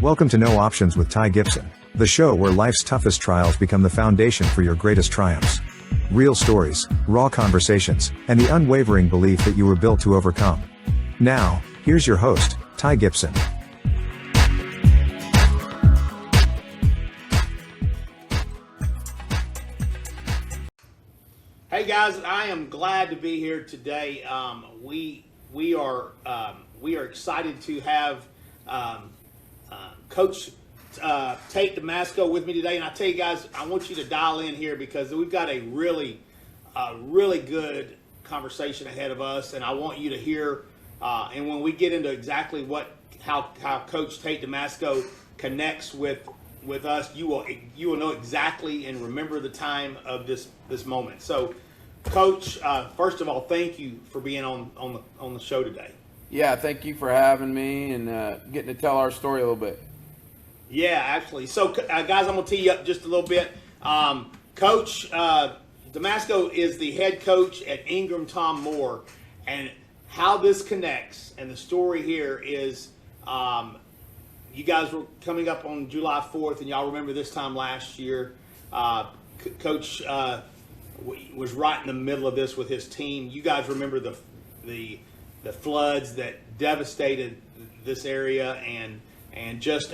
Welcome to No Options with Ty Gibson, the show where life's toughest trials become the foundation for your greatest triumphs. Real stories, raw conversations, and the unwavering belief that you were built to overcome. Now, here's your host, Ty Gibson. Hey guys, I am glad to be here today. We are excited to have Coach Tate DeMasco with me today, and I tell you guys, I want you to dial in here because we've got a really good conversation ahead of us, and I want you to hear. And when we get into exactly how Coach Tate DeMasco connects with us, you will know exactly and remember the time of this moment. So, Coach, first of all, thank you for being on the show today. Yeah, thank you for having me and getting to tell our story a little bit. Yeah, actually. So, guys, I'm going to tee you up just a little bit. Coach DeMasco is the head coach at Ingram Tom Moore, and how this connects and the story here is you guys were coming up on July 4th, and y'all remember this time last year, Coach was right in the middle of this with his team. You guys remember the floods that devastated this area, and just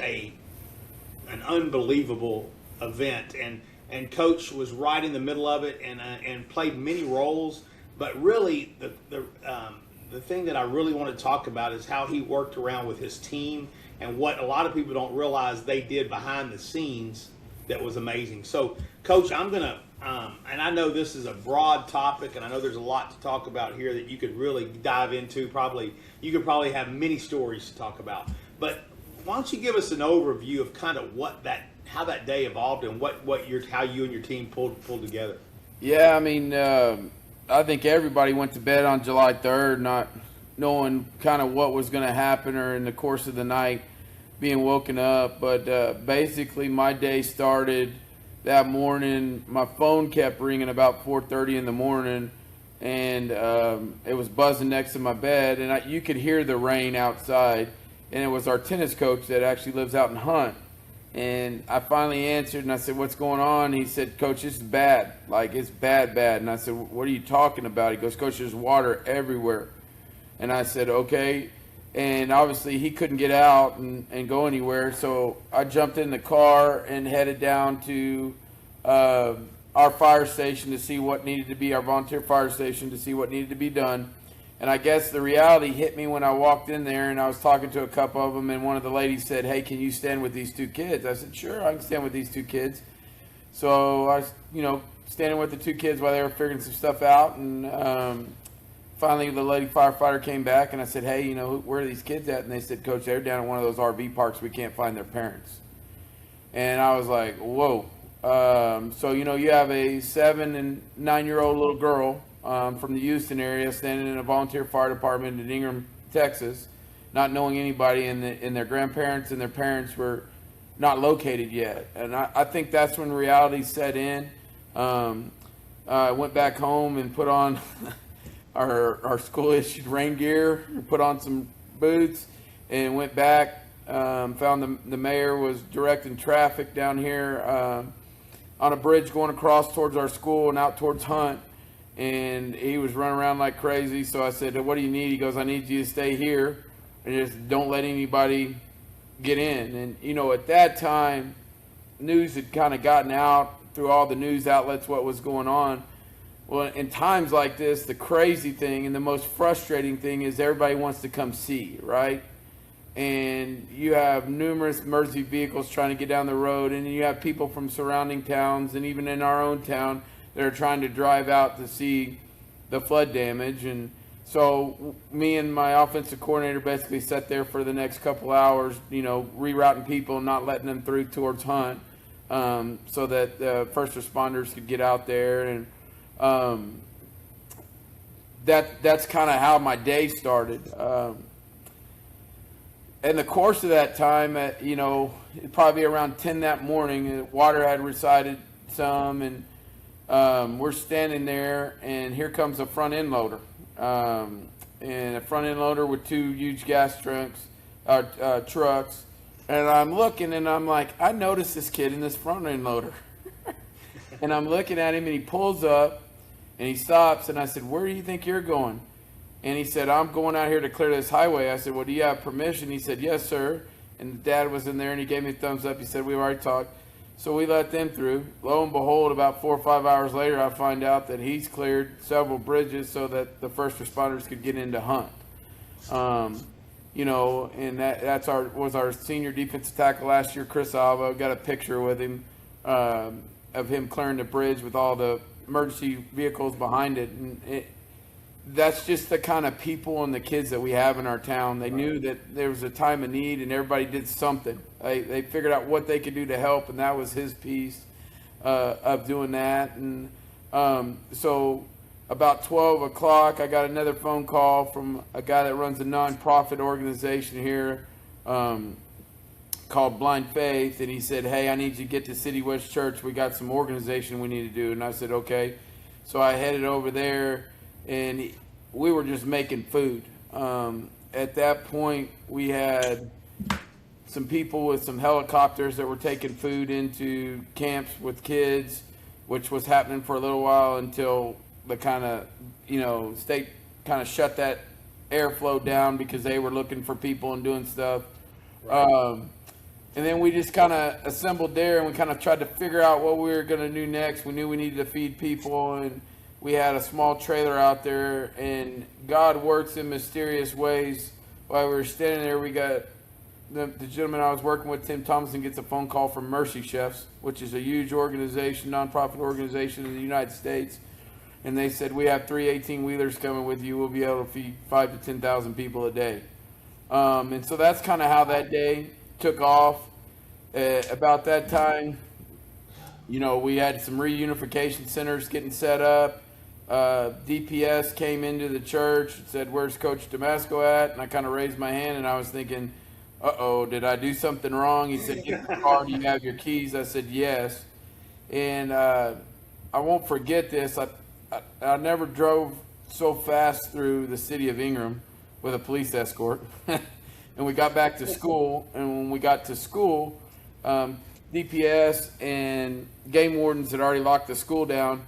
an unbelievable event. And Coach was right in the middle of it and played many roles. But really, the thing that I really want to talk about is how he worked around with his team and what a lot of people don't realize they did behind the scenes that was amazing. So, Coach, I'm going to, and I know this is a broad topic, and I know there's a lot to talk about here that you could really dive into. You could probably have many stories to talk about. But why don't you give us an overview of kind of how that day evolved and how you and your team pulled together? Yeah, I mean, I think everybody went to bed on July 3rd not knowing kind of what was going to happen or in the course of the night being woken up. But basically my day started that morning. My phone kept ringing about 4:30 in the morning, and it was buzzing next to my bed, and you could hear the rain outside. And it was our tennis coach that actually lives out in Hunt. And I finally answered, and I said, "What's going on?" He said, "Coach, this is bad. Like, it's bad. And I said, "What are you talking about?" He goes, "Coach, there's water everywhere." And I said, "Okay." And obviously he couldn't get out and go anywhere. So I jumped in the car and headed down to our fire station to see what needed to be, our volunteer fire station, to see what needed to be done. And I guess the reality hit me when I walked in there, and I was talking to a couple of them, and one of the ladies said, "Hey, can you stand with these two kids?" I said, "Sure, I can stand with these two kids." So I was, standing with the two kids while they were figuring some stuff out, and finally the lady firefighter came back, and I said, "Hey, where are these kids at?" And they said, "Coach, they're down at one of those RV parks. We can't find their parents." And I was like, whoa. So, you have a 7 and 9-year-old little girl from the Houston area standing in a volunteer fire department in Ingram, Texas, not knowing anybody, and their grandparents and their parents were not located yet. And I think that's when reality set in. I went back home and put on our school-issued rain gear, put on some boots, and went back. Found the mayor was directing traffic down here on a bridge going across towards our school and out towards Hunt. And he was running around like crazy. So I said, "What do you need?" He goes, "I need you to stay here and just don't let anybody get in." And, at that time, news had kind of gotten out through all the news outlets what was going on. Well, in times like this, the crazy thing and the most frustrating thing is everybody wants to come see, right? And you have numerous emergency vehicles trying to get down the road, and you have people from surrounding towns and even in our own town that are trying to drive out to see the flood damage. And so me and my offensive coordinator basically sat there for the next couple hours, rerouting people and not letting them through towards Hunt, so that first responders could get out there. And that's kind of how my day started. In the course of that time, probably around 10 that morning, water had receded some, and we're standing there, and here comes a front end loader, and a front end loader with two huge gas trucks, And I'm looking, and I'm like, I noticed this kid in this front end loader. And I'm looking at him, and he pulls up, and he stops, and I said, where do you think you're going? And he said, I'm going out here to clear this highway. I said, well, do you have permission? He said, yes, sir. And the dad was in there, and he gave me a thumbs up. He said, we've already talked. So we let them through. Lo and behold, about 4 or 5 hours later, I find out that he's cleared several bridges so that the first responders could get in to hunt. You know, and was our senior defensive tackle last year, Chris Alva. Got a picture with him of him clearing the bridge with all the emergency vehicles behind it. And that's just the kind of people and the kids that we have in our town. They knew that there was a time of need, and everybody did something. They figured out what they could do to help, and that was his piece of doing that. And so about 12 o'clock, I got another phone call from a guy that runs a nonprofit organization here called Blind Faith, and he said, hey, I need you to get to City West Church. We got some organization we need to do. And I said, okay. So I headed over there, and we were just making food. At that point, we had some people with some helicopters that were taking food into camps with kids, which was happening for a little while until the kind of, state kind of shut that airflow down because they were looking for people and doing stuff. Right. And then we just kind of assembled there, and we kind of tried to figure out what we were going to do next. We knew we needed to feed people, and we had a small trailer out there, and God works in mysterious ways. While we were standing there, we got the gentleman I was working with, Tim Thompson, gets a phone call from Mercy Chefs, which is a huge organization, nonprofit organization in the United States. And they said, we have 3 18-wheelers coming with you. We'll be able to feed 5,000 to 10,000 people a day. And so that's kind of how that day took off. About that time, we had some reunification centers getting set up. DPS came into the church and said, where's Coach DeMasco at? And I kind of raised my hand, and I was thinking, uh-oh, did I do something wrong? He said, get in the car, do you have your keys? I said, yes. And I won't forget this. I never drove so fast through the city of Ingram with a police escort. And we got back to school, and when we got to school, DPS and game wardens had already locked the school down,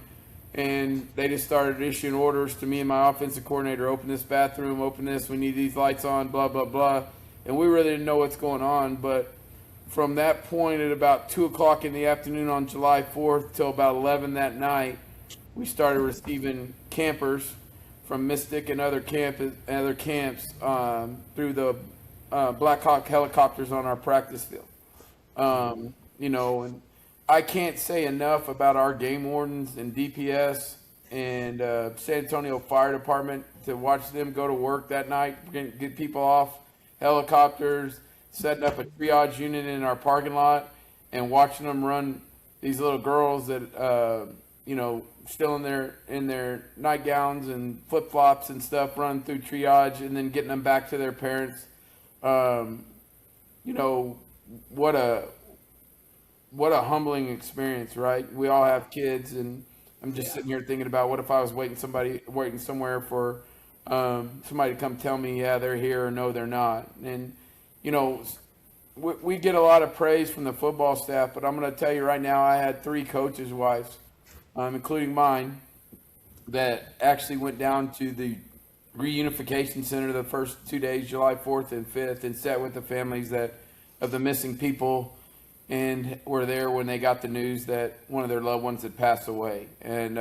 and they just started issuing orders to me and my offensive coordinator, open this bathroom, open this, we need these lights on, blah, blah, blah. And we really didn't know what's going on, but from that point at about 2 o'clock in the afternoon on July 4th till about 11 that night, we started receiving campers from Mystic and other camps through the Black Hawk helicopters on our practice field. And I can't say enough about our game wardens and DPS and San Antonio Fire Department to watch them go to work that night, get people off helicopters, setting up a triage unit in our parking lot, and watching them run these little girls that still in their nightgowns and flip flops and stuff, run through triage, and then getting them back to their parents. What a humbling experience, right? We all have kids, and I'm just sitting here thinking about what if I was waiting somewhere for somebody to come tell me, yeah, they're here, or no, they're not. And we get a lot of praise from the football staff, but I'm going to tell you right now, I had 3 coaches' wives, including mine, that actually went down to the reunification center the first 2 days, July 4th and 5th, and sat with the families of the missing people, and were there when they got the news that one of their loved ones had passed away. And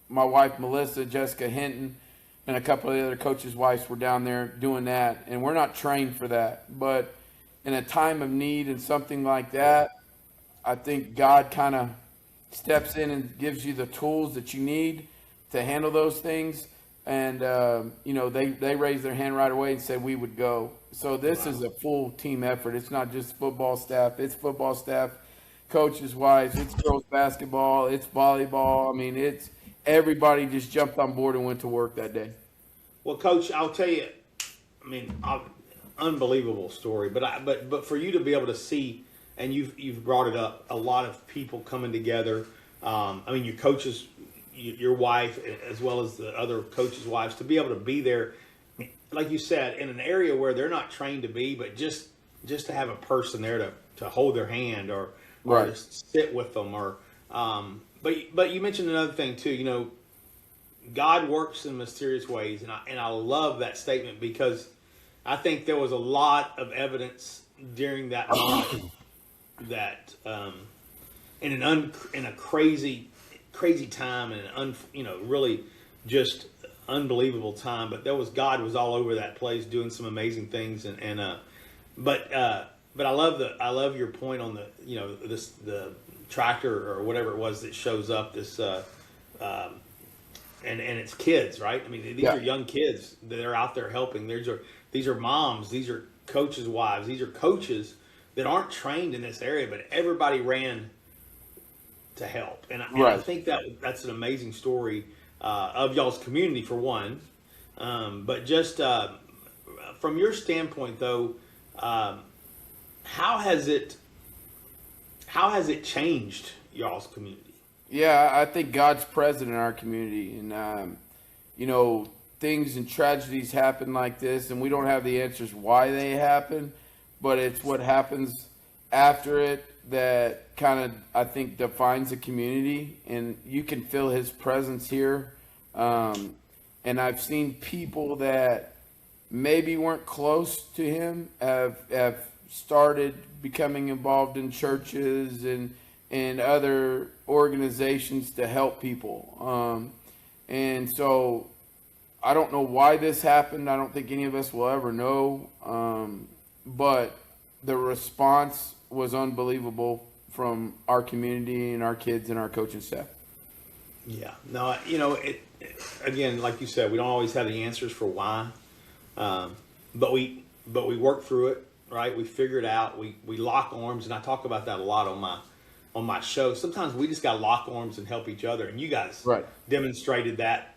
my wife Melissa, Jessica Hinton, and a couple of the other coaches' wives were down there doing that. And we're not trained for that, but in a time of need and something like that, I think God kind of steps in and gives you the tools that you need to handle those things. And, they raised their hand right away and said we would go. So this is a full team effort. It's not just football staff. It's football staff, coaches' wives, it's girls basketball, it's volleyball. I mean, it's everybody just jumped on board and went to work that day. Well, Coach, I'll tell you, unbelievable story. But for you to be able to see, and you've brought it up, a lot of people coming together. Your coaches, your wife, as well as the other coaches' wives, to be able to be there, like you said, in an area where they're not trained to be, but just just to have a person there to hold their hand or Right. just sit with them or but you mentioned another thing too. You know, God works in mysterious ways, and I love that statement because I think there was a lot of evidence during that moment that in a crazy time and really just unbelievable time, but God was all over that place doing some amazing things but I love your point on the tractor or whatever it was that shows up and it's kids, right? I mean, these are young kids that are out there helping. These are moms, these are coaches' wives, these are coaches that aren't trained in this area, but everybody ran to help. And I think that's an amazing story of y'all's community for one. But just from your standpoint, though, how has it changed y'all's community? Yeah, I think God's present in our community, and things and tragedies happen like this, and we don't have the answers why they happen, but it's what happens after it that kind of, I think, defines a community, and you can feel His presence here. And I've seen people that maybe weren't close to Him have started becoming involved in churches and other organizations to help people. And so I don't know why this happened. I don't think any of us will ever know. But the response was unbelievable from our community and our kids and our coaching staff. Yeah. No, again, like you said, we don't always have the answers for why. But we work through it, right? We figure it out. We lock arms, and I talk about that a lot on my show. Sometimes we just got to lock arms and help each other, and you guys demonstrated that,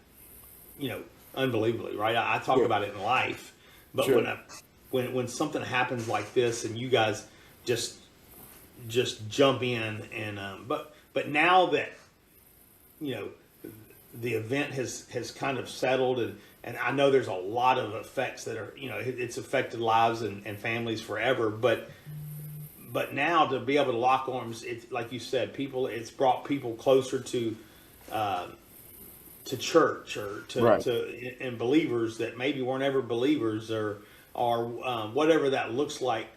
unbelievably, right? I talk about it in life, but when something happens like this, and you guys just jump in, and but now that the event has kind of settled, and I know there's a lot of effects that are it's affected lives and families forever, but now to be able to lock arms, it's like you said, it's brought people closer to church or and believers that maybe weren't ever believers or whatever that looks like.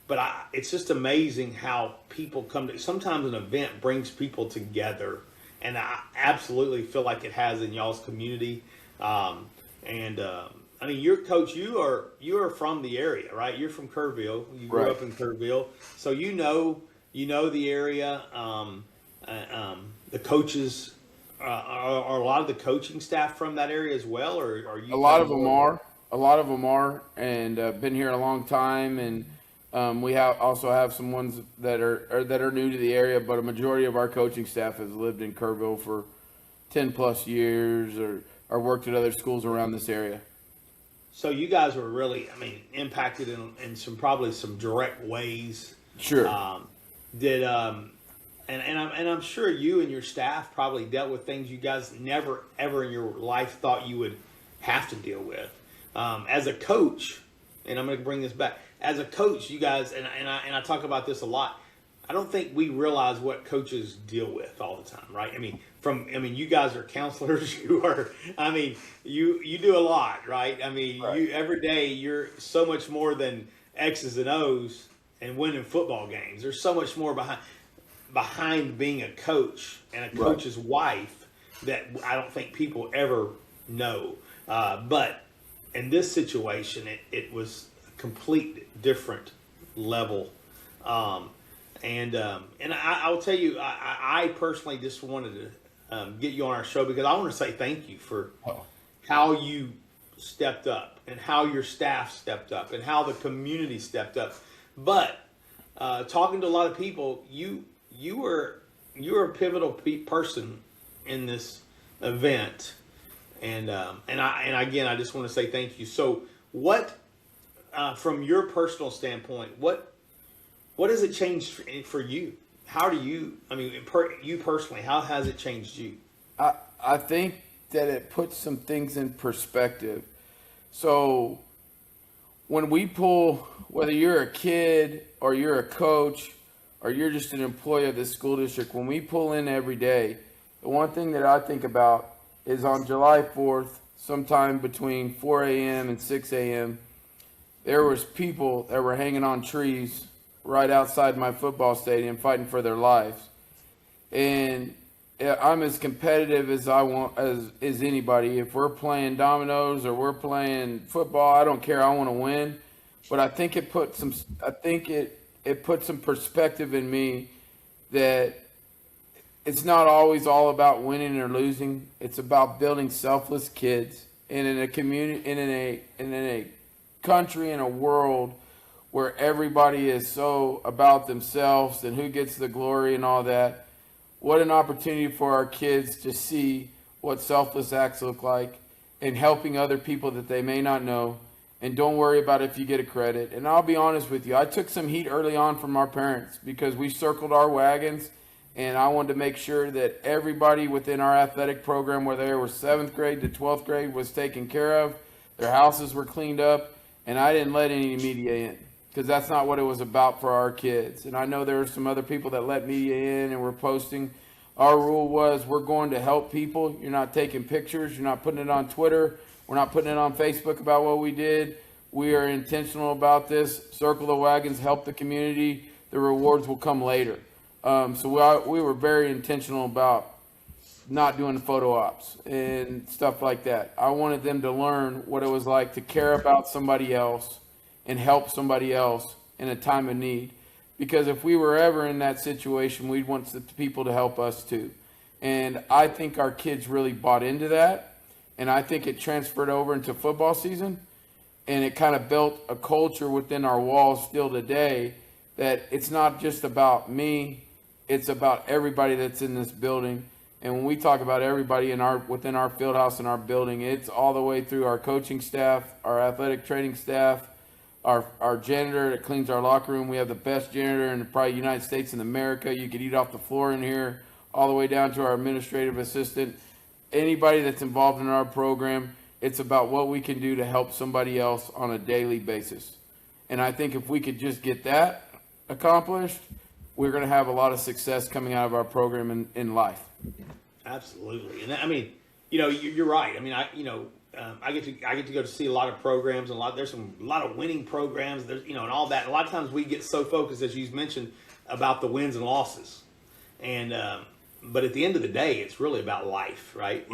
But it's just amazing how people come to. Sometimes an event brings people together, and I absolutely feel like it has in y'all's community. I mean, your coach, you are from the area, right? You're from Kerrville. You grew up in Kerrville, so you know the area. The coaches are a lot of the coaching staff from that area as well, or are you? A lot of them are, and been here a long time, and we also have some ones that are new to the area, but a majority of our coaching staff has lived in Kerrville for 10+ years or worked at other schools around this area. So you guys were really, impacted in probably some direct ways. Sure. And I'm sure you and your staff probably dealt with things you guys never ever in your life thought you would have to deal with. As a coach, and I'm going to bring this back. As a coach, you guys, and I talk about this a lot. I don't think we realize what coaches deal with all the time, right? You guys are counselors. You do a lot, right? You every day you're so much more than X's and O's and winning football games. There's so much more behind being a coach and a coach's wife that I don't think people ever know. But in this situation, it was a complete different level. And I'll tell you, I personally just wanted to get you on our show because I want to say thank you for how you stepped up and how your staff stepped up and how the community stepped up. But talking to a lot of people, you were a pivotal person in this event, and again, I just want to say thank you. So, what from your personal standpoint, what has it changed for you? How do you, you personally, how has it changed you? I think that it puts some things in perspective. So when we pull, whether you're a kid or you're a coach or you're just an employee of this school district, when we pull in every day, the one thing that I think about is on July 4th, sometime between 4 a.m. and 6 a.m., there was people that were hanging on trees right outside my football stadium fighting for their lives. And I'm as competitive as I want as anybody. If we're playing dominoes or we're playing football, I don't care. I want to win. But I think it put some perspective in me that it's not always all about winning or losing. It's about building selfless kids. And in a community, in a country, in a world where everybody is so about themselves and who gets the glory and all that, what an opportunity for our kids to see what selfless acts look like and helping other people that they may not know. And don't worry about if you get a credit. And I'll be honest with you, I took some heat early on from our parents because we circled our wagons, and I wanted to make sure that everybody within our athletic program, whether they were 7th grade to 12th grade, was taken care of. Their houses were cleaned up, and I didn't let any media in because that's not what it was about for our kids. And I know there were some other people that let media in and were posting. Our rule was we're going to help people. You're not taking pictures. You're not putting it on Twitter. We're not putting it on Facebook about what we did. We are intentional about this. Circle the wagons, help the community. The rewards will come later. So we were very intentional about not doing photo ops and stuff like that. I wanted them to learn what it was like to care about somebody else and help somebody else in a time of need. Because if we were ever in that situation, we'd want the people to help us too. And I think our kids really bought into that. And I think it transferred over into football season. And it kind of built a culture within our walls still today that it's not just about me. It's about everybody that's in this building. And when we talk about everybody within our field house and our building, it's all the way through our coaching staff, our athletic training staff, our janitor that cleans our locker room. We have the best janitor in probably United States and America. You could eat off the floor in here, all the way down to our administrative assistant. Anybody that's involved in our program, it's about what we can do to help somebody else on a daily basis. And I think if we could just get that accomplished, we're going to have a lot of success coming out of our program in life. Absolutely. And I mean, you're right. I mean, I get to go to see a lot of programs, and there's a lot of winning programs. There's and all that. And a lot of times we get so focused, as you mentioned, about the wins and losses, and but at the end of the day, it's really about life, right?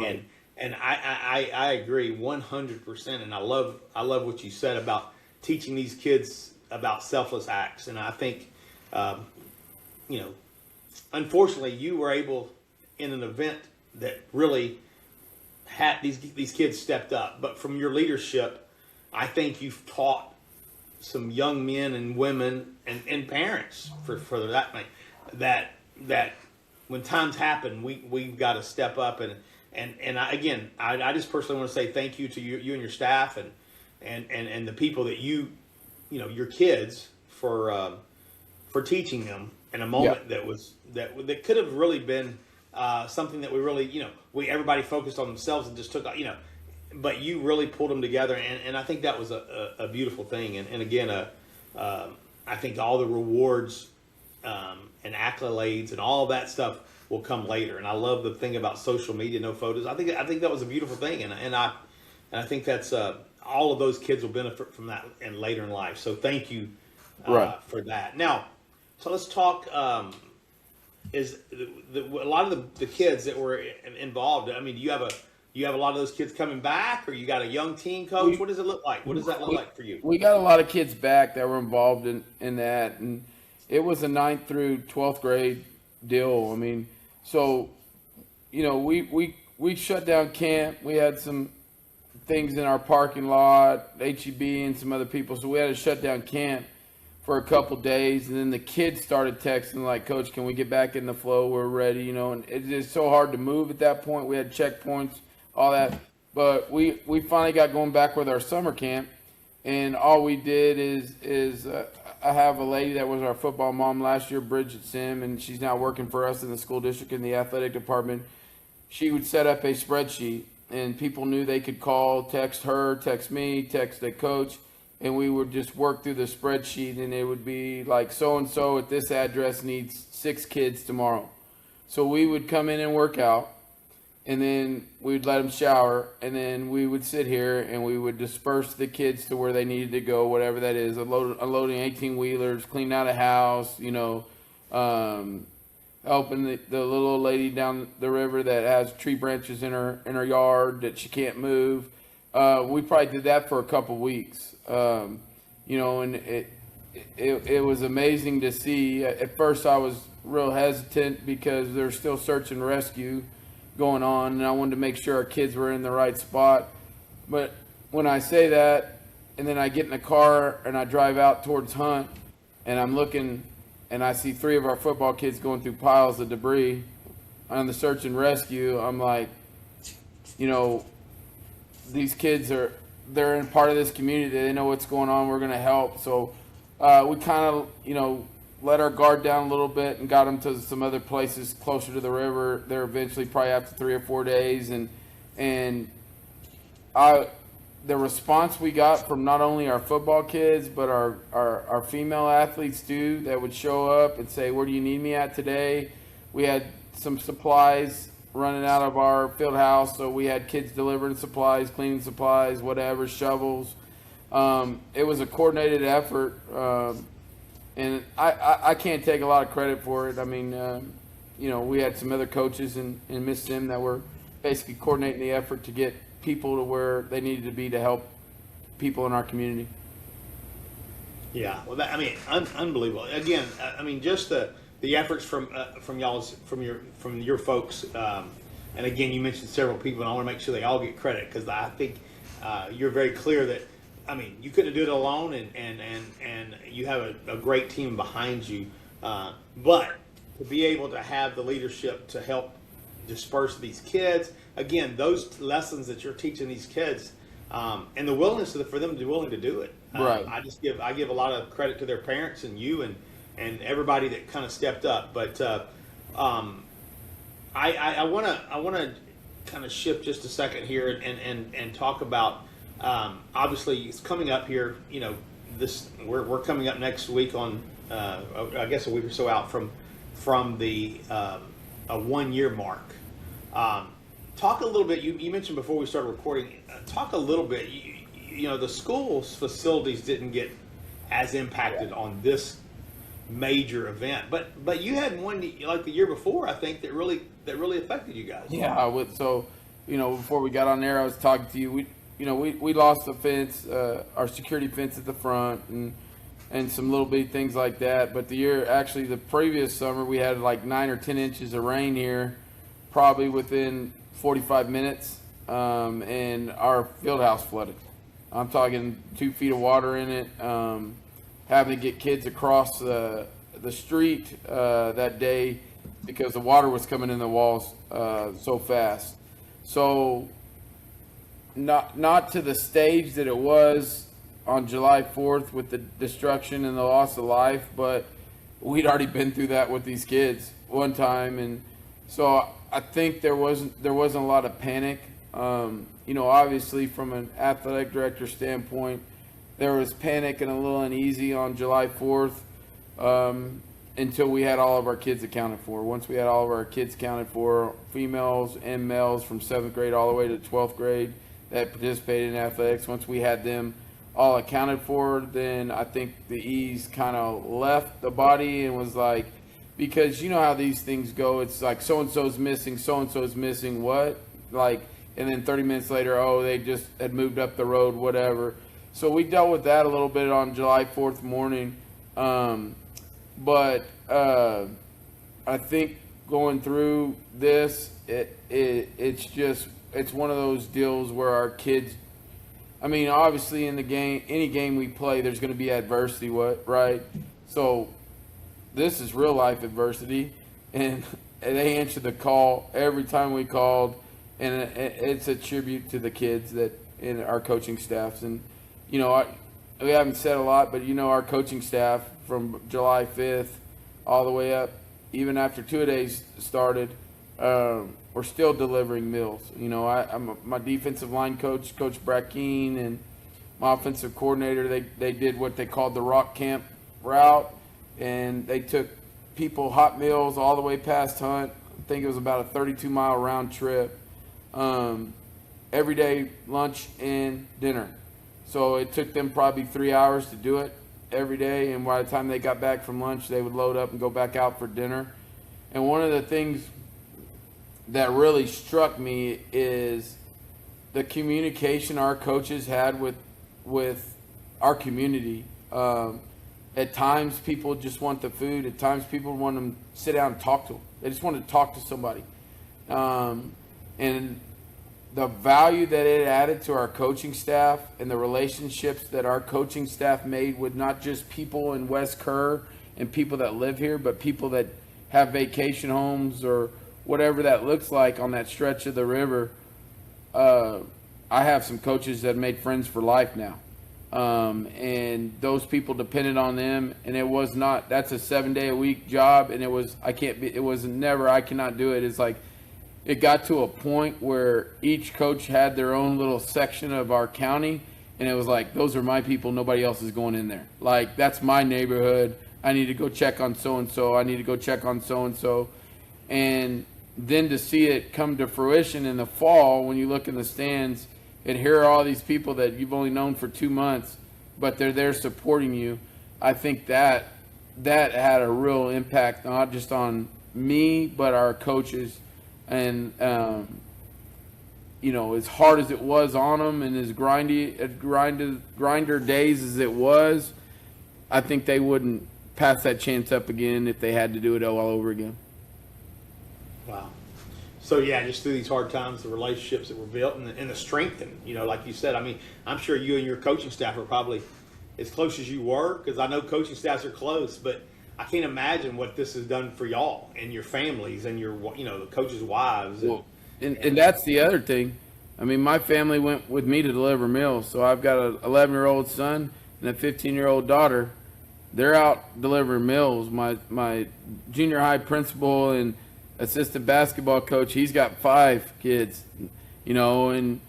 And I agree 100%. And I love what you said about teaching these kids about selfless acts. And I think, unfortunately, you were able in an event that really had these kids stepped up. But from your leadership, I think you've taught some young men and women and parents for that thing that when times happen, we've got to step up and I just personally want to say thank you to you and your staff and the people that your kids for teaching them in a moment that could have really been something that we really everybody focused on themselves and just took but you really pulled them together and I think that was a beautiful thing and again I think all the rewards and accolades and all that stuff will come later. And I love the thing about social media, no photos. I think that was a beautiful thing, and I think that's all of those kids will benefit from that and later in life. So thank you for that. Now, so let's talk. Is a lot of the kids that were involved? I mean, do you have a lot of those kids coming back, or you got a young team coach? What does it look like? What does that look like for you? We got a lot of kids back that were involved in that, and it was a 9th through 12th grade deal. I mean, so we shut down camp. We had some things in our parking lot, HEB and some other people, so we had to shut down camp for a couple days, and then the kids started texting like, Coach, can we get back in the flow? We're ready, and it's so hard to move at that point. We had checkpoints, all that, but we finally got going back with our summer camp, and all we did is I have a lady that was our football mom last year, Bridget Sim, and she's now working for us in the school district in the athletic department. She would set up a spreadsheet, and people knew they could call, text her, text me, text the coach, and we would just work through the spreadsheet, and it would be like so and so at this address needs 6 kids tomorrow. So we would come in and work out, and then we'd let them shower, and then we would sit here and we would disperse the kids to where they needed to go, whatever that is, unloading 18-wheelers, cleaning out a house, helping the little old lady down the river that has tree branches in her yard that she can't move. We probably did that for a couple weeks, and it was amazing to see. At first I was real hesitant because there's still search and rescue going on, and I wanted to make sure our kids were in the right spot. But when I say that, and then I get in the car and I drive out towards Hunt, and I'm looking and I see 3 of our football kids going through piles of debris on the search and rescue, I'm like, these kids they're in part of this community. They know what's going on. We're going to help. So we kind of, let our guard down a little bit and got them to some other places closer to the river there eventually, probably after 3 or 4 days. And the response we got from not only our football kids, but our female athletes too, that would show up and say, where do you need me at today? We had some supplies running out of our field house, so we had kids delivering supplies, cleaning supplies, whatever, shovels. It was a coordinated effort, and I can't take a lot of credit for it. I mean, we had some other coaches and Miss Sim that were basically coordinating the effort to get people to where they needed to be to help people in our community. Yeah, well, unbelievable. Again, just the efforts from your folks, and again, you mentioned several people, and I want to make sure they all get credit, because I think you're very clear that you couldn't do it alone, and you have a great team behind you, but to be able to have the leadership to help disperse these kids, again, those lessons that you're teaching these kids, and the willingness for them to be willing to do it. Right. I give a lot of credit to their parents and you and everybody that kind of stepped up. But I want to kind of shift just a second here and talk about, obviously it's coming up here. We're coming up next week on I guess a week or so out from the a 1 year mark. Talk a little bit. You mentioned before we started recording. Talk a little bit. The school's facilities didn't get as impacted on this major event, but you had one like the year before, I think, that really affected you guys. Yeah. Before we got on there, I was talking to you. We lost the fence, our security fence at the front, and some little bitty things like that. But the previous summer, we had like 9 or 10 inches of rain here, probably within 45 minutes, and our field house flooded. I'm talking 2 feet of water in it, having to get kids across the street that day because the water was coming in the walls so fast. So not to the stage that it was on July 4th with the destruction and the loss of life, but we'd already been through that with these kids one time, and so I think there wasn't a lot of panic. Obviously from an athletic director standpoint, there was panic and a little uneasy on July 4th until we had all of our kids accounted for. Once we had all of our kids accounted for, females and males from 7th grade all the way to 12th grade that participated in athletics, once we had them all accounted for, then I think the ease kind of left the body and was like, because you know how these things go, it's like so-and-so's missing, what? And then 30 minutes later, they just had moved up the road, whatever. So we dealt with that a little bit on July 4th morning. But I think going through this, it's one of those deals where our kids, obviously in the game, any game we play, there's going to be adversity, right? So this is real life adversity, and they answered the call every time we called, and it's a tribute to the kids that in our coaching staffs. And we haven't said a lot, but our coaching staff from July 5th all the way up, even after 2-a-days started, we're still delivering meals. I'm my defensive line coach, Coach Brackeen, and my offensive coordinator, they did what they called the rock camp route, and they took people hot meals all the way past Hunt. I think it was about a 32-mile round trip. Every day, lunch and dinner. So it took them probably 3 hours to do it every day, and by the time they got back from lunch, they would load up and go back out for dinner. And one of the things that really struck me is the communication our coaches had with our community. At times, people just want the food. At times, people want them to sit down and talk to them. They just want to talk to somebody. And the value that it added to our coaching staff and the relationships that our coaching staff made with not just people in West Kerr and people that live here, but people that have vacation homes or whatever that looks like on that stretch of the river. I have some coaches that made friends for life now. And those people depended on them, and it was not, that's a 7-day-a-week job, and I cannot do it. It's like, it got to a point where each coach had their own little section of our county, and it was like, those are my people, nobody else is going in there. Like, that's my neighborhood. I need to go check on so-and-so. I need to go check on so-and-so. And then to see it come to fruition in the fall, when you look in the stands and hear all these people that you've only known for 2 months, but they're there supporting you, I think that had a real impact, not just on me, but our coaches. And, as hard as it was on them and as grinder days as it was, I think they wouldn't pass that chance up again if they had to do it all over again. Wow. So, yeah, just through these hard times, the relationships that were built and the strengthened, like you said. I mean, I'm sure you and your coaching staff are probably as close as you were, because I know coaching staffs are close, but I can't imagine what this has done for y'all and your families and your, the coaches' wives. And that's the other thing. I mean, my family went with me to deliver meals. So I've got an 11-year-old son and a 15-year-old daughter. They're out delivering meals. My junior high principal and assistant basketball coach, he's got 5 kids, and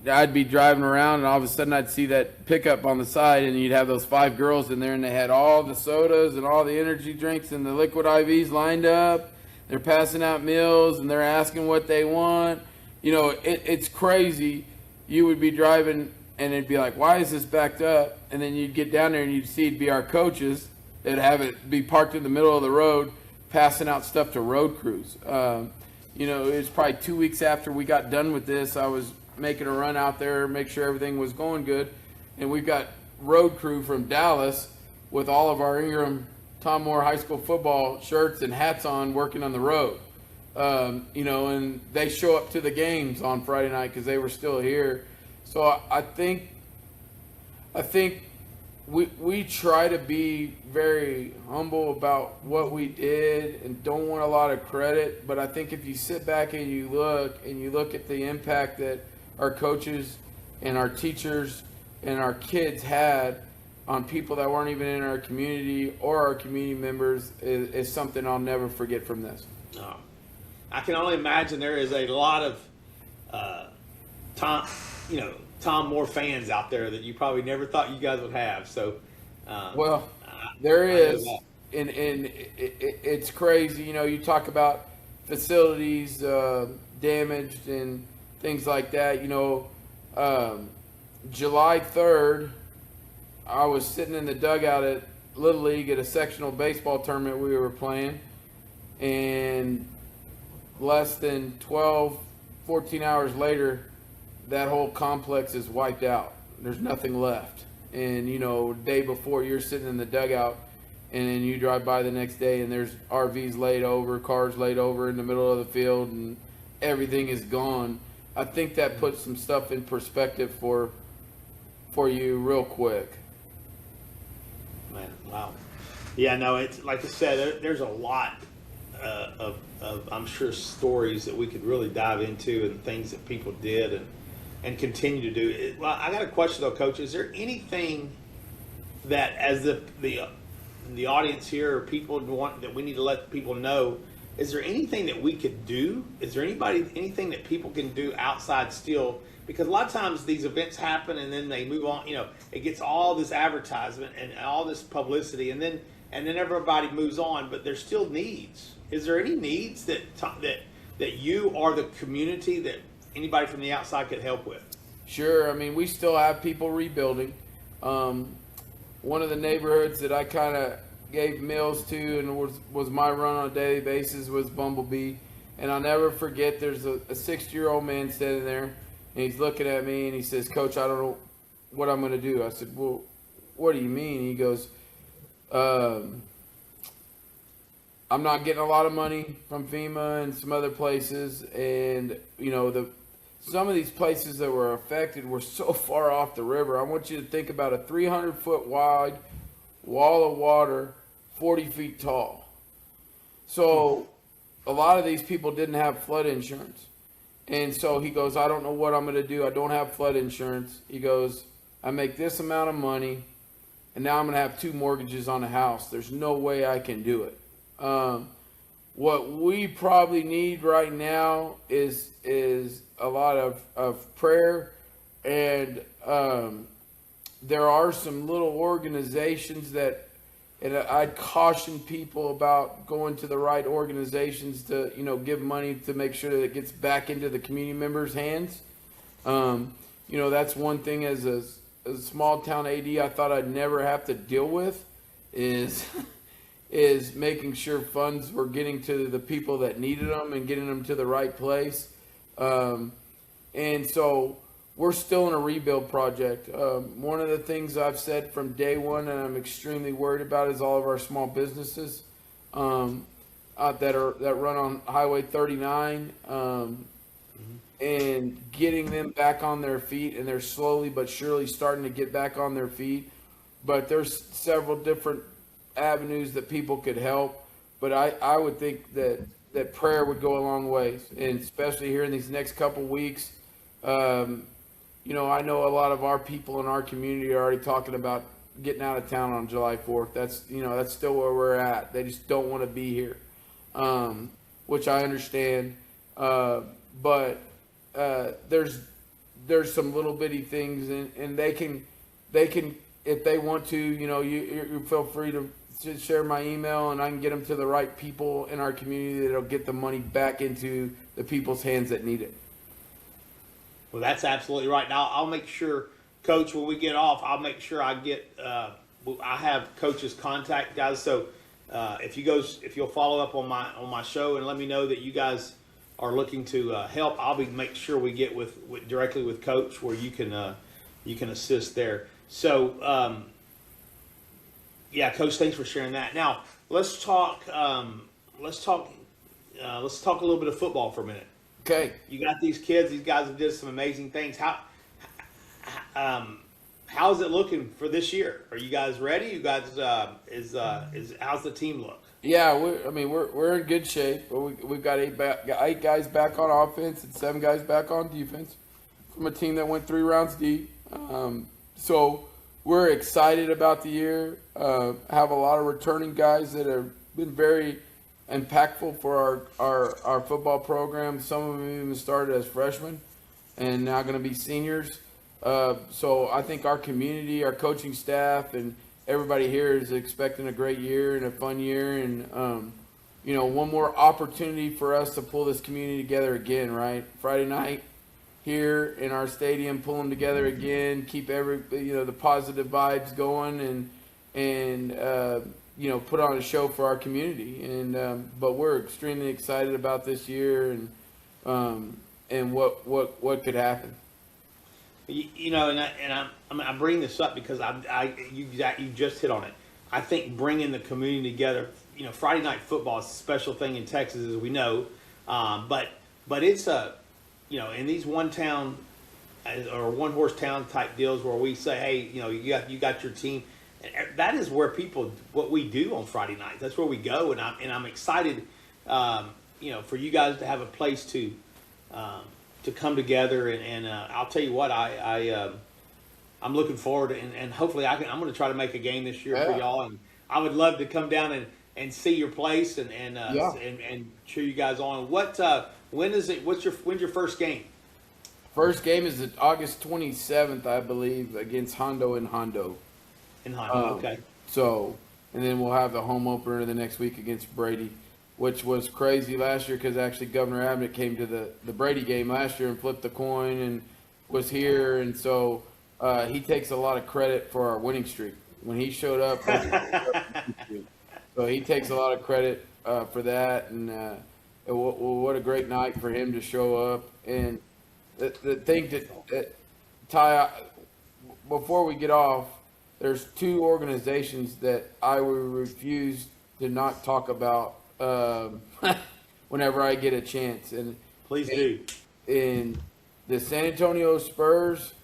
I'd be driving around, and all of a sudden I'd see that pickup on the side, and you'd have those 5 girls in there, and they had all the sodas and all the energy drinks and the liquid IVs lined up. They're passing out meals, and they're asking what they want. It's crazy. You would be driving, and it'd be like, why is this backed up? And then you'd get down there, and you'd see it'd be our coaches that have it be parked in the middle of the road, passing out stuff to road crews. It was probably 2 weeks after we got done with this. I was making a run out there, make sure everything was going good. And we've got road crew from Dallas with all of our Ingram Tom Moore high school football shirts and hats on, working on the road. And they show up to the games on Friday night because they were still here. So I think we try to be very humble about what we did and don't want a lot of credit. But I think if you sit back and you look at the impact that our coaches and our teachers and our kids had on people that weren't even in our community or our community members is something I'll never forget from this. No. I can only imagine there is a lot of Tom Moore fans out there that you probably never thought you guys would have. So, there is, and it's crazy. You talk about facilities damaged and things like that. July 3rd, I was sitting in the dugout at Little League at a sectional baseball tournament we were playing, and less than 14 hours later, that whole complex is wiped out. There's nothing left. And, day before, you're sitting in the dugout, and then you drive by the next day, and there's RVs laid over, cars laid over in the middle of the field, and everything is gone. I think that puts some stuff in perspective for you real quick. Man, wow. Yeah, no, it's like I said, there's a lot of I'm sure stories that we could really dive into and things that people did and continue to do. Well, I got a question though, Coach. Is there anything that, as the audience here, or people want that we need to let people know is there anything that we could do? Is there anything that people can do outside still? Because a lot of times these events happen and then they move on. It gets all this advertisement and all this publicity, and then everybody moves on. But there's still needs. Is there any needs that you or the community that anybody from the outside could help with? Sure. I mean, we still have people rebuilding. One of the neighborhoods that I kind of gave meals to and was my run on a daily basis was Bumblebee. And I'll never forget, there's a 60-year-old man standing there, and he's looking at me, and he says, "Coach, I don't know what I'm going to do." I said, "Well, what do you mean?" He goes, "I'm not getting a lot of money from FEMA and some other places, and some of these places that were affected were so far off the river. I want you to think about a 300-foot wide wall of water, 40 feet tall. So a lot of these people didn't have flood insurance." And so he goes, "I don't know what I'm going to do. I don't have flood insurance." He goes, "I make this amount of money, and now I'm going to have 2 mortgages on a house. There's no way I can do it." What we probably need right now is a lot of prayer, and there are some little organizations that, and I'd caution people about going to the right organizations to give money to make sure that it gets back into the community members' hands. That's one thing as a small town AD I thought I'd never have to deal with is making sure funds were getting to the people that needed them and getting them to the right place. And so we're still in a rebuild project. One of the things I've said from day one and I'm extremely worried about is all of our small businesses that run on Highway 39 and getting them back on their feet. And they're slowly but surely starting to get back on their feet. But there's several different avenues that people could help, but I would think that prayer would go a long ways, and especially here in these next couple weeks. I know a lot of our people in our community are already talking about getting out of town on July 4th. That's still where we're at. They just don't want to be here, which I understand. But there's some little bitty things, and they can if they want to. You feel free to share my email, and I can get them to the right people in our community that'll get the money back into the people's hands that need it. Well, that's absolutely right. Now, I'll make sure, Coach, when we get off, I'll make sure I get. I have Coach's contact, guys. So if you'll follow up on my show and let me know that you guys are looking to help, I'll make sure we get with directly with Coach where you can assist there. So. Yeah, Coach, thanks for sharing that. Now let's talk a little bit of football for a minute. Okay. You got these kids; these guys have did some amazing things. How's it looking for this year? Are you guys ready? You guys how's the team look? Yeah, we're in good shape. We've got 8 guys back on offense and 7 guys back on defense from a team that went 3 rounds deep. So we're excited about the year. Have a lot of returning guys that have been very impactful for our football program. Some of them even started as freshmen and now going to be seniors. So I think our community, our coaching staff, and everybody here is expecting a great year and a fun year. And, one more opportunity for us to pull this community together again, right? Friday night here in our stadium, pull them together again, keep the positive vibes going, and put on a show for our community. And but we're extremely excited about this year and what could happen. I bring this up because you just hit on it. I think bringing the community together. Friday night football is a special thing in Texas, as we know, but it's in these one town or one horse town type deals where we say, hey, you got your team. That is where what we do on Friday night. That's where we go, and I'm excited, for you guys to have a place to come together. And I'll tell you what, I'm looking forward, and hopefully I'm going to try to make a game this year for y'all. And I would love to come down and see your place and cheer you guys on. When's your first game? First game is August 27th, I believe, against Hondo in Hondo. Okay. So, and then we'll have the home opener the next week against Brady, which was crazy last year because actually Governor Abbott came to the Brady game last year and flipped the coin and was here. And so he takes a lot of credit for our winning streak. When he showed up, so he takes a lot of credit for that. And what a great night for him to show up. And the thing that Ty, before we get off, there's two organizations that I will refuse to not talk about whenever I get a chance. And please do. In the San Antonio Spurs,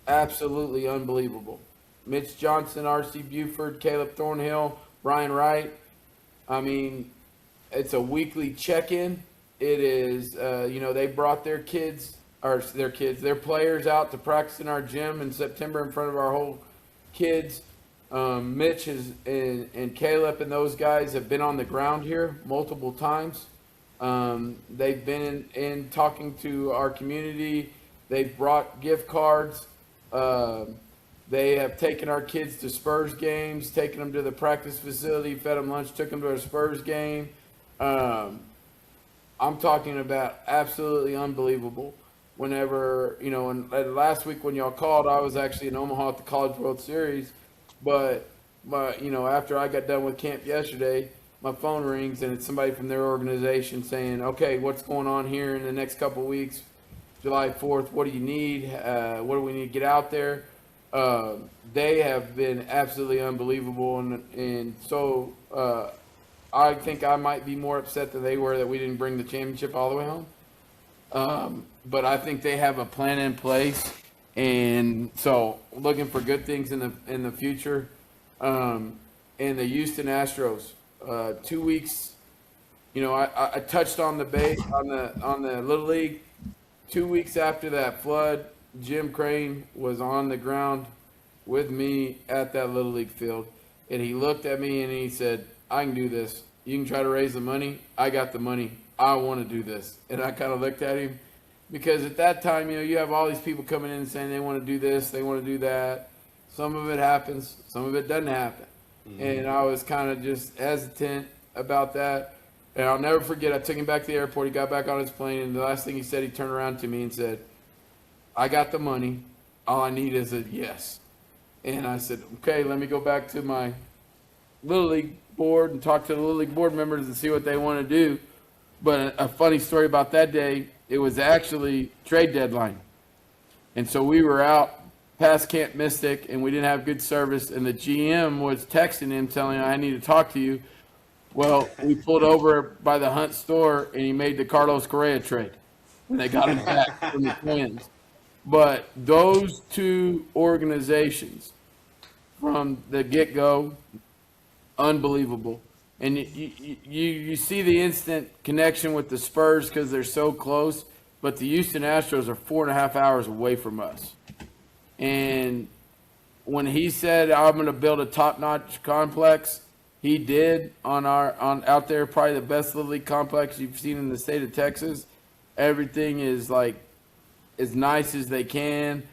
absolutely unbelievable. Mitch Johnson, R.C. Buford, Caleb Thornhill, Brian Wright. I mean, it's a weekly check-in. It is, they brought their players out to practice in our gym in September in front of our whole kids. Mitch and Caleb and those guys have been on the ground here multiple times. They've been in talking to our community. They've brought gift cards. They have taken our kids to Spurs games, taken them to the practice facility, fed them lunch, took them to a Spurs game. I'm talking about absolutely unbelievable. Whenever, and last week when y'all called, I was actually in Omaha at the College World Series. But after I got done with camp yesterday, my phone rings and it's somebody from their organization saying, okay, what's going on here in the next couple of weeks, July 4th, what do you need? What do we need to get out there? They have been absolutely unbelievable. And so I think I might be more upset than they were that we didn't bring the championship all the way home. But I think they have a plan in place. And so looking for good things in the future. And the Houston Astros, 2 weeks, I touched on the base on the Little League. 2 weeks after that flood, Jim Crane was on the ground with me at that Little League field. And he looked at me and he said, I can do this. You can try to raise the money. I got the money. I want to do this. And I kind of looked at him. Because at that time, you have all these people coming in and saying they want to do this, they want to do that. Some of it happens, some of it doesn't happen. Mm-hmm. And I was kind of just hesitant about that. And I'll never forget, I took him back to the airport. He got back on his plane, and the last thing he said, he turned around to me and said, I got the money. All I need is a yes. And I said, okay, let me go back to my Little League board and talk to the Little League board members and see what they want to do. But a funny story about that day, it was actually trade deadline. And so we were out past Camp Mystic, and we didn't have good service, and the GM was texting him telling him, I need to talk to you. Well, we pulled over by the Hunt store, and he made the Carlos Correa trade, and they got him back from the Twins. But those two organizations, from the get-go, unbelievable. And you see the instant connection with the Spurs because they're so close, but the Houston Astros are 4.5 hours away from us. And when he said, I'm going to build a top-notch complex, he did on out there, probably the best Little League complex you've seen in the state of Texas. Everything is like as nice as they can,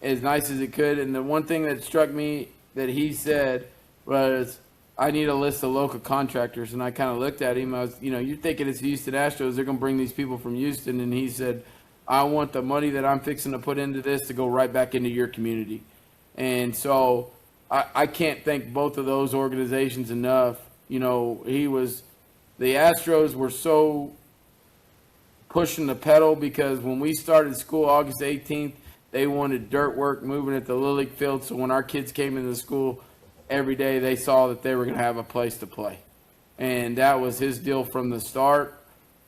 as nice as it could. And the one thing that struck me that he said was, I need a list of local contractors. And I kind of looked at him. I was, you're thinking it's the Houston Astros. They're going to bring these people from Houston. And he said, I want the money that I'm fixing to put into this to go right back into your community. And so I can't thank both of those organizations enough. The Astros were so pushing the pedal because when we started school August 18th, they wanted dirt work moving at the Little League field. So when our kids came into school, every day they saw that they were going to have a place to play. And that was his deal from the start.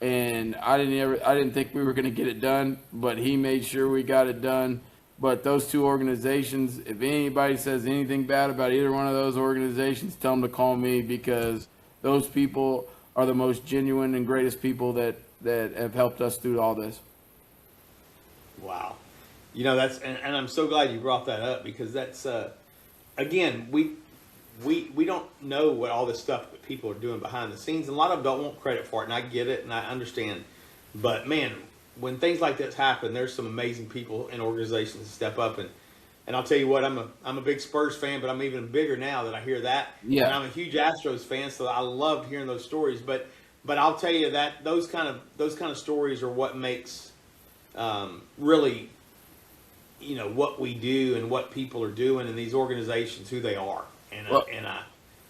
And I didn't think we were going to get it done, but he made sure we got it done. But those two organizations, if anybody says anything bad about either one of those organizations, tell them to call me because those people are the most genuine and greatest people that have helped us through all this. Wow. And I'm so glad you brought that up because that's, again, we don't know what all this stuff that people are doing behind the scenes, and a lot of them don't want credit for it, and I get it, and I understand. But man, when things like this happen, there's some amazing people and organizations that step up, and I'll tell you what, I'm a big Spurs fan, but I'm even bigger now that I hear that. Yeah. And I'm a huge Astros fan, so I loved hearing those stories. But I'll tell you that those kind of stories are what makes really, what we do and what people are doing in these organizations, who they are.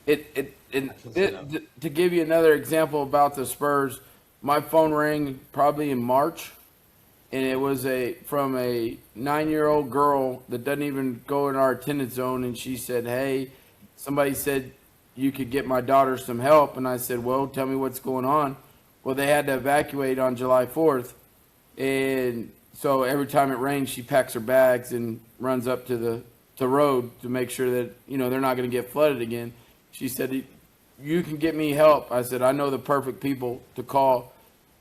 To give you another example about the Spurs, my phone rang probably in March, and it was from a 9-year-old girl that doesn't even go in our attendance zone, and she said, "Hey, somebody said you could get my daughter some help." And I said, "Well, tell me what's going on." Well, they had to evacuate on July 4th, and so every time it rains, she packs her bags and runs up to the road to make sure that they're not going to get flooded again. She said, "You can get me help." I said, "I know the perfect people to call."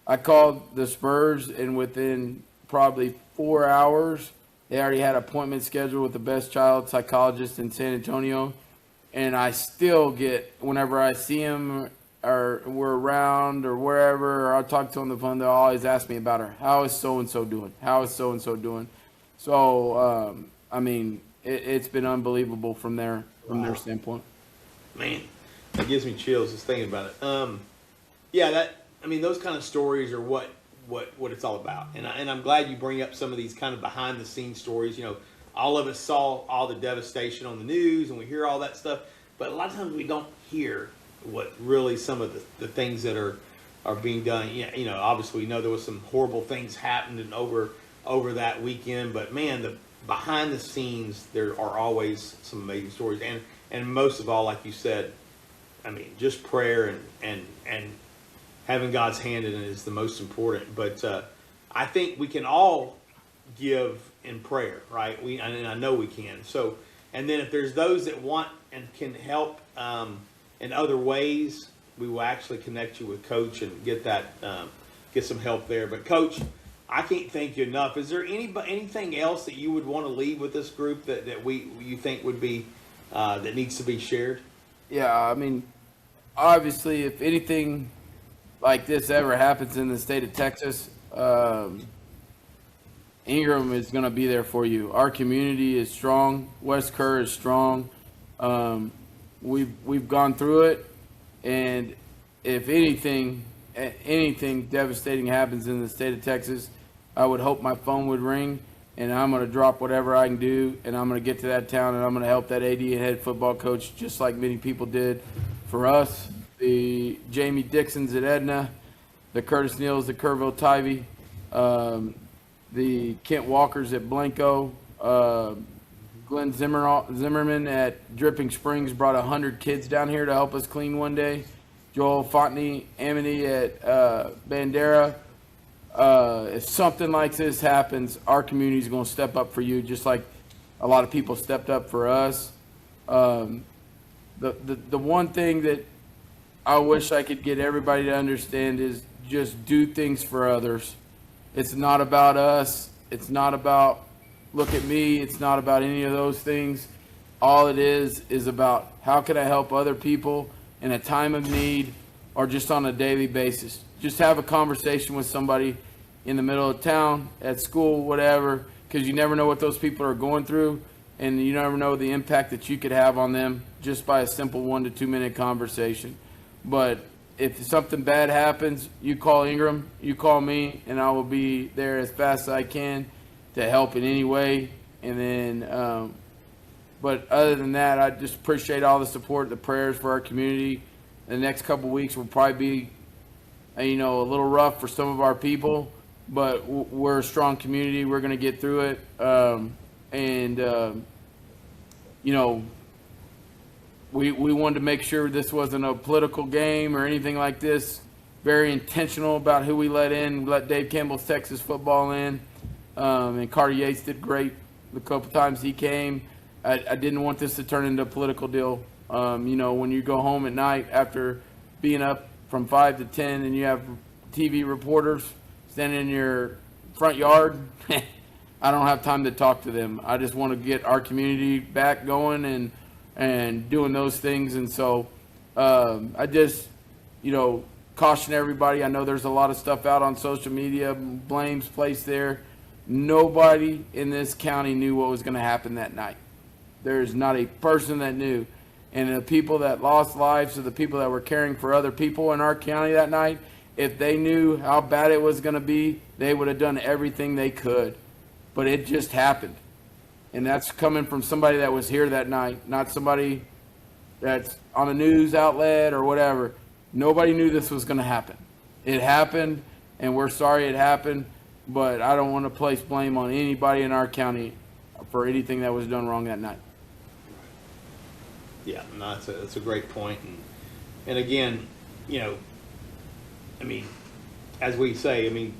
I called the Spurs, and within probably 4 hours, they already had an appointment scheduled with the best child psychologist in San Antonio. And I still get, whenever I see them or we're around or wherever, or I talk to them on the phone, they'll always ask me about her. How is so-and-so doing? How is so-and-so doing? So, it's been unbelievable from their standpoint. Man, that gives me chills just thinking about it. Those kind of stories are what it's all about. And I'm glad you bring up some of these kind of behind the scenes stories. All of us saw all the devastation on the news and we hear all that stuff, but a lot of times we don't hear what really some of the things that are being done. Obviously we know there was some horrible things happening over that weekend, but man, the behind the scenes, there are always some amazing stories. And most of all, like you said, just prayer and having God's hand in it is the most important. But I think we can all give in prayer, right? And I know we can. So, and then if there's those that want and can help in other ways, we will actually connect you with Coach and get some help there. But Coach, I can't thank you enough. Is there anything else that you would want to leave with this group that you think would be that needs to be shared? Yeah, obviously, if anything like this ever happens in the state of Texas, Ingram is going to be there for you. Our community is strong. West Kerr is strong. We've gone through it, and if anything devastating happens in the state of Texas, I would hope my phone would ring, and I'm going to drop whatever I can do, and I'm going to get to that town, and I'm going to help that AD and head football coach, just like many people did for us. The Jamie Dixons at Edna, the Curtis Neals at Kerrville Tivy, the Kent Walkers at Blanco, Glenn Zimmerman at Dripping Springs brought 100 kids down here to help us clean one day. Joel Fontenay Amity at Bandera. If something like this happens, our community is going to step up for you, just like a lot of people stepped up for us. The one thing that I wish I could get everybody to understand is just do things for others. It's not about us. It's not about look at me. It's not about any of those things. All it is about how can I help other people in a time of need or just on a daily basis. Just have a conversation with somebody in the middle of town, at school, whatever, because you never know what those people are going through, and you never know the impact that you could have on them just by a simple 1 to 2 minute conversation. But if something bad happens, you call Ingram, you call me, and I will be there as fast as I can to help in any way. And then, but other than that, I just appreciate all the support, the prayers for our community. The next couple of weeks will probably be, a little rough for some of our people, but we're a strong community. We're going to get through it. We wanted to make sure this wasn't a political game or anything like this. Very intentional about who we let in. We let Dave Campbell's Texas football in. And Carter Yates did great the couple times he came. I didn't want this to turn into a political deal. When you go home at night after being up from 5 to 10 and you have TV reporters standing in your front yard, I don't have time to talk to them. I just want to get our community back going and and doing those things. And so I just, caution everybody. I know there's a lot of stuff out on social media, blames placed there. Nobody in this county knew what was going to happen that night. There's not a person that knew. And the people that lost lives, or the people that were caring for other people in our county that night, if they knew how bad it was going to be, they would have done everything they could. But it just happened. And that's coming from somebody that was here that night, not somebody that's on a news outlet or whatever. Nobody knew this was going to happen. It happened, and we're sorry it happened, but I don't want to place blame on anybody in our county for anything that was done wrong that night. Yeah, no, that's a great point. And again, as we say,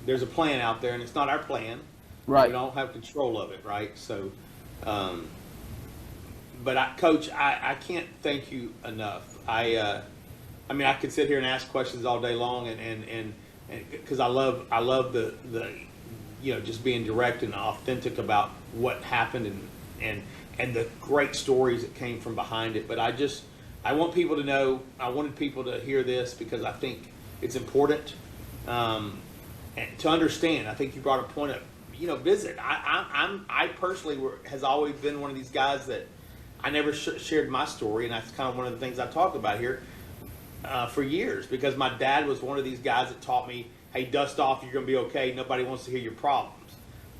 there's a plan out there, and it's not our plan. Right. We don't have control of it, right? So, but Coach, I can't thank you enough. I could sit here and ask questions all day long, and because I love the just being direct and authentic about what happened and the great stories that came from behind it. But I want people to know, I wanted people to hear this because I think it's important and to understand. I think you brought a point up, visit. I personally has always been one of these guys that I never shared my story, and that's kind of one of the things I talk about here for years, because my dad was one of these guys that taught me, hey, dust off, you're going to be okay. Nobody wants to hear your problems.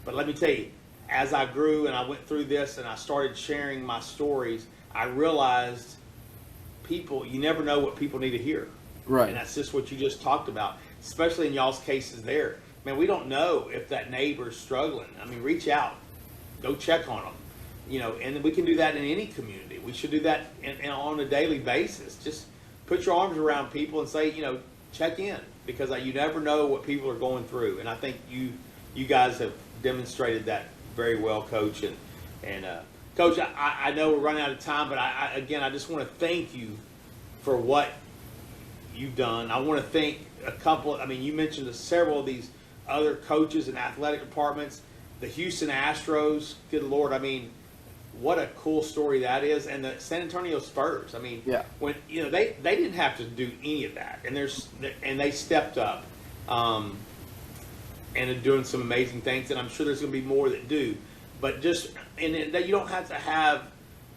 But let me tell you, as I grew and I went through this and I started sharing my stories, I realized you never know what people need to hear. Right. And that's just what you just talked about, especially in y'all's cases there. Man, we don't know if that neighbor's struggling. Reach out. Go check on them. And we can do that in any community. We should do that on a daily basis. Just put your arms around people and say, check in, because you never know what people are going through. And I think you guys have demonstrated that very well, Coach. And Coach, I know we're running out of time, but I just want to thank you for what you've done. I want to thank a couple. You mentioned several of these other coaches and athletic departments, the Houston Astros. Good Lord, what a cool story that is, and the San Antonio Spurs. Yeah. When they didn't have to do any of that, and they stepped up, and are doing some amazing things, and I'm sure there's going to be more that do. But you don't have to have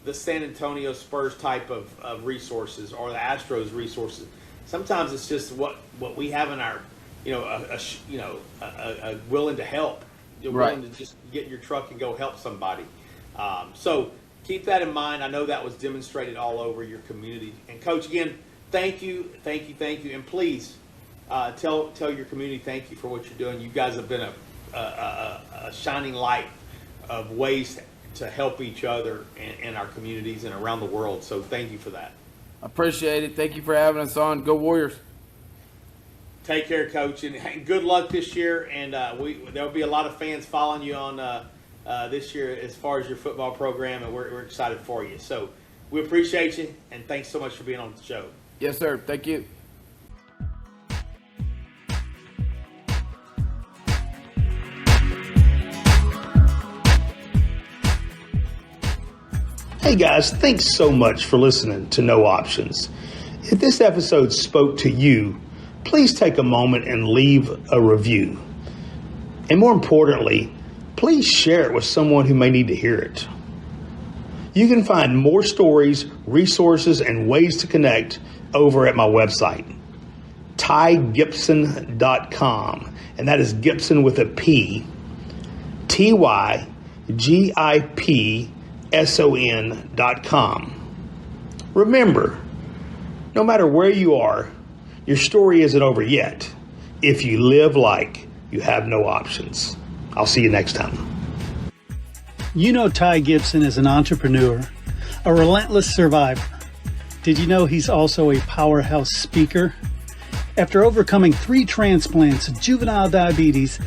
the San Antonio Spurs type of resources or the Astros resources. Sometimes it's just what we have in our, a willing to help. You're right. willing to just get in your truck and go help somebody. So keep that in mind. I know that was demonstrated all over your community. And Coach, again, thank you, and please tell your community thank you for what you're doing. You guys have been a shining light of ways to help each other in our communities and around the world. So thank you for that. I appreciate it. Thank you for having us on. Go Warriors. Take care, Coach, and good luck this year. And there'll be a lot of fans following you on this year as far as your football program, and we're excited for you. So we appreciate you, and thanks so much for being on the show. Yes, sir. Thank you. Hey guys, thanks so much for listening to No Options. If this episode spoke to you, please take a moment and leave a review. And more importantly, please share it with someone who may need to hear it. You can find more stories, resources, and ways to connect over at my website, TyGibson.com. And that is Gibson with a P, TYGIPSON.com. Remember, no matter where you are, your story isn't over yet if you live like you have no options. I'll see you next time. Ty Gibson is an entrepreneur, a relentless survivor. Did you know he's also a powerhouse speaker? After overcoming 3 transplants of juvenile diabetes,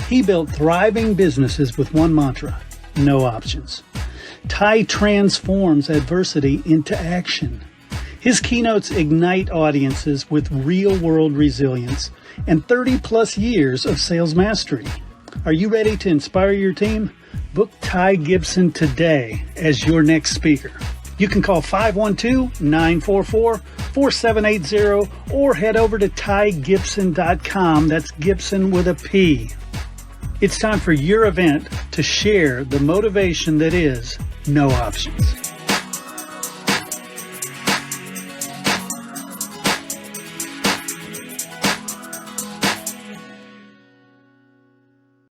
he built thriving businesses with one mantra: no options. Ty transforms adversity into action. His keynotes ignite audiences with real-world resilience and 30-plus years of sales mastery. Are you ready to inspire your team? Book Ty Gibson today as your next speaker. You can call 512-944-4780 or head over to TyGibson.com. That's Gibson with a P. It's time for your event to share the motivation that is no options.